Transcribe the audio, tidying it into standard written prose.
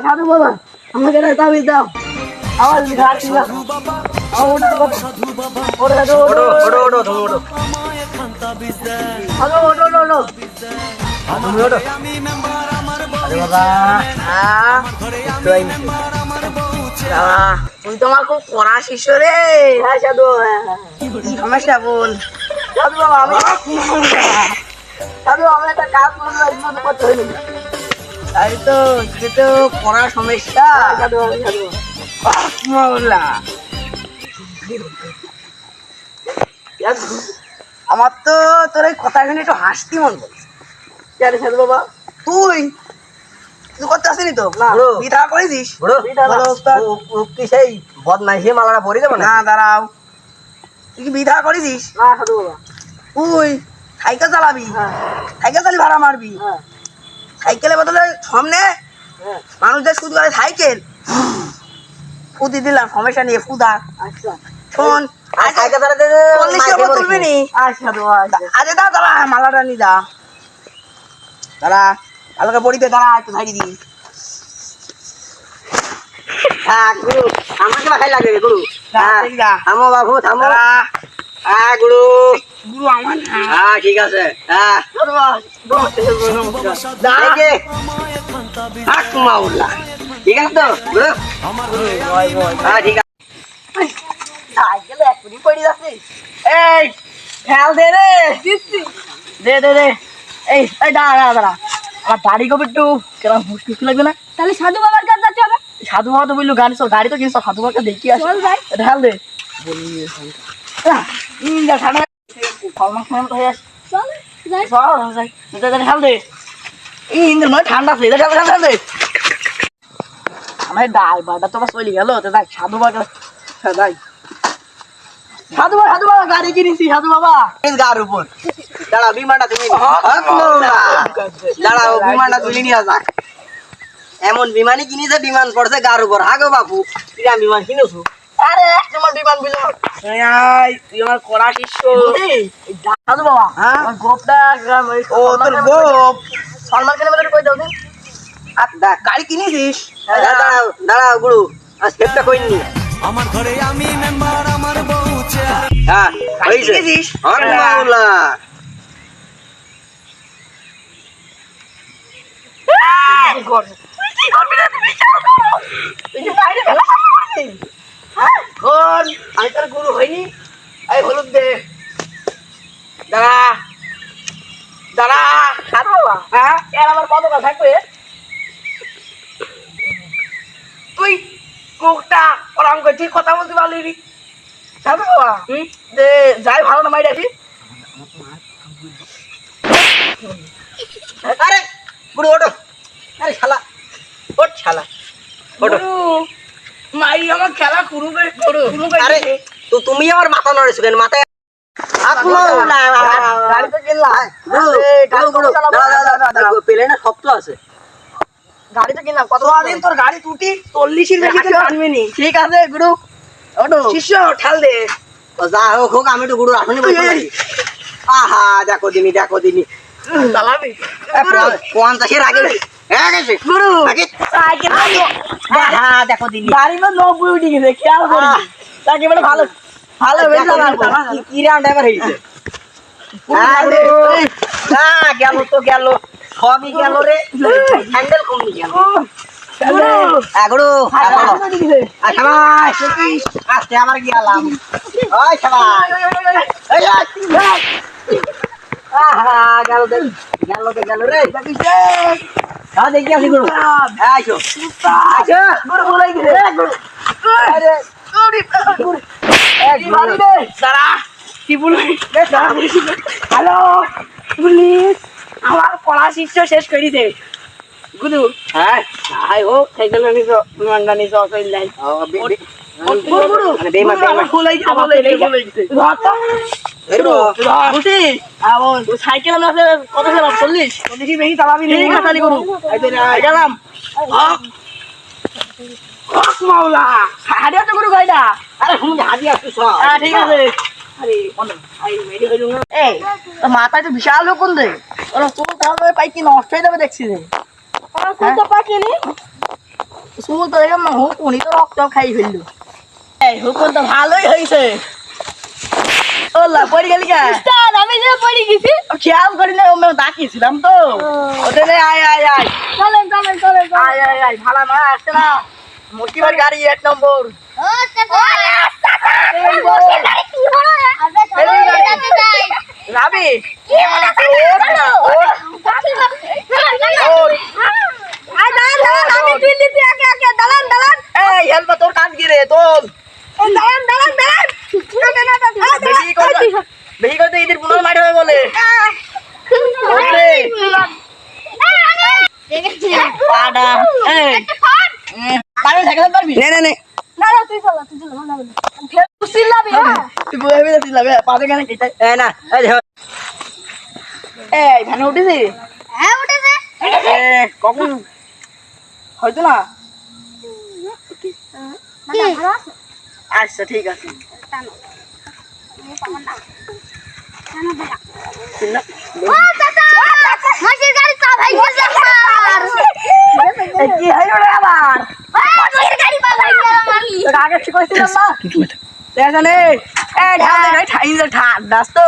সাধু বাবা আমাকে তাবিজ দাও আমার ঘাট ছিল তুমি তোমার খুব কড়া শিষ্য রে। হ্যাঁ সাধু কি সমস্যা বল। সাধু বাবা আমি সাধু আমার একটা কাজ করতে হইনি তাই তো সে তো কড়া সমস্যা। সাধু সাধু মাওলা আমার তো তোর এই কথা শুনে একটু হাসতি মন বলছে। জানি সাধু বাবা তুই তুই করতে আসিনি তো না। বিধা করেছিস কি সেই বদমাইশি মালাটা পরে যাবে না দাঁড়াও তুই কি বিধা করেছিস না সাধু বাবা তুই সাইকেল চালাবি হ্যাঁ সাইকেল চালি ভাড়া মারবি হ্যাঁ সাইকেলের বদলে সামনে হ্যাঁ মানুষদের শুধু করে সাইকেল ফুদি দিলাম সমস্যা নিয়ে ফুদা আচ্ছা শোন সাইকেল চালাতে 40 টাকা তুলবি নি আচ্ছা সাধু আচ্ছা আরে দাঁড়া মালাটা নি দা দাঁড়া কালকে পড়িতে দাঁড়া একটু ধারি দি হ্যাঁ গুরু আমাকে ভাই লাগে গুরু যা থামো বাবু থামো দাঁড়া হ্যাঁ গুরু গুরু আমার না হ্যাঁ ঠিক আছে হ্যাঁ দেখে হাক মাউলা ঠিক আছে তো গুরু হ্যাঁ ঠিক আছে সাইকেল এখনই পড়ে যাচ্ছে এই খেয়াল দে রে দে দে দে এই এই দাঁড়া দাঁড়া আমার দাড়ি কবে একটু কেরম হুস লাগবে না তাহলে সাধু বাবার কাছে যাচ্ছে হবে সাধু বাবা তো বললো গাড়ি চল গাড়ি তো কিনছ সাধু বাবাকে দেখি আসি চল ভাই ঢাল দে ঠান্ডা ফলমাস হয়ে আসে চল যাই ঢাল দে এই ইন্দ্র নয় ঠান্ডা ফেলে ঢাল ঢাল ঢাল দে আমার ড্রাইভারটা তো চলে গেল তো দেখ সাধু বাবা যাই সাধু বাবা গাড়ি কিনেছি সাধু বাবা গার উপর দাঁড়া বিমানটা তুমি দাঁড়াও বিমানটা তুলে নিয়ে যাক এমন বিমানই কিনেছে বিমান পড়ছে গার উপর হাগো বাপু কিরাম বিমান কিনেছো আরে তোমার বিমান বিল তুই আমার কড়া শিষ্য সাধু বাবা হ্যাঁ? আমার গোপটা ও তোর গোপ সলমান খানের মধ্যে কই দাও দিন গাড়ি কিনেছিস দাঁড়াও দাঁড়াও গুরু স্টেপটা কইনি আমার ঘরে আমি মেম্বার আমার বউ চেয়ার হ্যাঁ গাড়ি হইছে কিনেছিস হক মাওলা আমি তোর গুরু হইনি এই হলুদ দে দাঁড়া দাঁড়া সাধু বাবা হ্যাঁ এর আমার কত কথা থাকবে তুই মুখটা ওরম করছিস কথা বলতে পারলি সাধু বাবা দে যাই ভালো না মাইরা কি আরে গুরু ওঠো আরে শালা ওঠ শালা ওঠো মাই আমার খেলা শুরু করে আরে তো তুমি আমার মাথা নড়েছো কেন মাথায় হাত মাওলা গাড়ি তো কিনলাম প্লেনে শব্দ আছে গাড়ি তো কিনলাম কত দিন তোর গাড়ি টুটি 40 এর বেশি টানবি নি ঠিক আছে গুরু ওটো শিষ্য ঠাল দে যা হোক হোক আমি তো গুরু আসনি বলছি আহা দেখো দিনি চালাবি 50 এর আগে হ্যাঁ গেছে গুরু আগে সাইকেল আহা দেখো দিনি গাড়ি তো 90 উঠে গেছে খেয়াল করি তাকে বলে ভালো ভালো বেশ চালাবো কি রাউন্ড ড্রাইভার হইছে গেল তো গেল সবই গেল রে হ্যান্ডেল কমই গেল গুরু আস্তে আমার গেলাম ওই সবাই আহা গেল গেল রে হ্যাঁ দেখি আসি গুরু আইসো আইসো গুরু বলাই গেছে আরে গুরু কি ভালো রে দাঁড়া কি বলবি হ্যালো পুলিশ আমার পড়া শিষ্য শেষ করে দে গুরু হ্যাঁ আই ও সাইকেল নিছ বিমানটা নিছ চল যাই গুরু মানে বেমান ভুলাই গেছে বুঝি সাইকেল আমরা কত গেলাম 40 বেশি বেশি চালাবি ঠিক আছে গুরু গেলাম মাওলা হারিয়া তো গুরু গাইডা আরে হুম হাজি আসছো সব ঠিক আছে আরে এই তো মাথায় তো বিশাল রকম দে ওরা তোর তাহলে পাই কি নষ্ট হয়ে যাবে দেখছি রে আমার তো পাকেনি স্কুল তো দেখলাম না হোক উনি তো রক্ত খাই ফেললো এই হুকুম তো ভালোই হয়েছে ওলা পড়ে গেলি কে স্যার আমি যে পড়ে গেছি খেয়াল করি না আমি ডাকিছিলাম তো ওদের আয় আয় আয় চলেন চলেন চলেন আয় আয় আয় ভাড়া না আসছে না মুরগিবার গাড়ি 1 নম্বর ও চাচা কি হলো আবে চলো যাতে যাই রাবি কি হলো দাঁড়ান আমি দিল্লিতে একে একে দাঁড়ান এই হেলমেট তোর কাজ কি রে তোল দাঁড়ান বেশি করতে ঈদের পুনর মাঠ হবে বলে ওরে পাড়া এই পারবি সাইকেল পারবি নে নে নে না তুই চল না ফের চিল্লাবি হ্যাঁ তুই বলে বলে দিলাম পাবে কেন কি এ না এই দেখো এই ভানে উঠেছি হ্যাঁ উঠেছে এ কখন হয়তো না কি আচ্ছা ঠিক আছে ও চাচা মাসির গাড়ি পা ভাই গেছে এই কি হইলো রে আবার মাসির গাড়ি পা ভাই গেছে তোর আগে ঠিক হয়েছিলাম না দেখা নেই এই ঠান্ডা ঠান্ডা তো